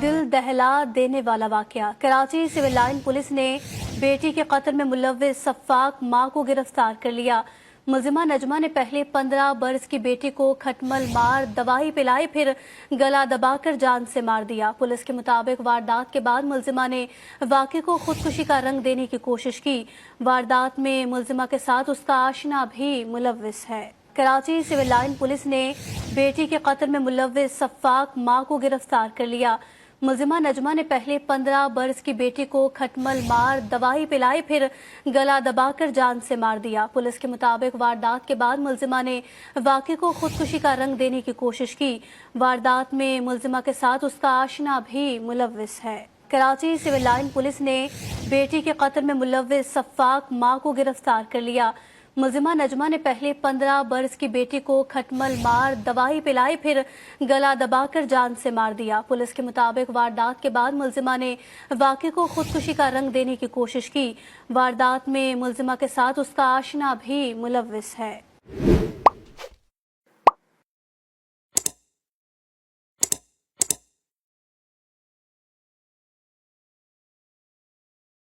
دل دہلا دینے والا واقعہ۔ کراچی سول لائن پولیس نے بیٹی کے قتل میں ملوث سفاک ماں کو گرفتار کر لیا۔ ملزمہ نجمہ نے پہلے 15 برس کی بیٹی کو کھٹمل مار دوائی پلائی، پھر گلا دبا کر جان سے مار دیا۔ پولیس کے مطابق واردات کے بعد ملزمہ نے واقعے کو خودکشی کا رنگ دینے کی کوشش کی۔ واردات میں ملزمہ کے ساتھ اس کا آشنا بھی ملوث ہے۔ کراچی سول لائن پولیس نے بیٹی کے قتل میں ملوث سفاک ماں کو گرفتار کر لیا۔ ملزمہ نجمہ نے پہلے 15 برس کی بیٹی کو کھٹمل مار دوائی پلائی، پھر گلا دبا کر جان سے مار دیا۔ پولیس کے مطابق واردات کے بعد ملزمہ نے واقعے کو خودکشی کا رنگ دینے کی کوشش کی۔ واردات میں ملزمہ کے ساتھ اس کا آشنا بھی ملوث ہے۔ کراچی سول لائن پولیس نے بیٹی کے قتل میں ملوث سفاک ماں کو گرفتار کر لیا۔ ملزمہ نجمہ نے پہلے 15 برس کی بیٹی کو کھٹمل مار دوائی پلائی، پھر گلا دبا کر جان سے مار دیا۔ پولیس کے مطابق واردات کے بعد ملزمہ نے واقعے کو خودکشی کا رنگ دینے کی کوشش کی۔ واردات میں ملزمہ کے ساتھ اس کا آشنا بھی ملوث ہے۔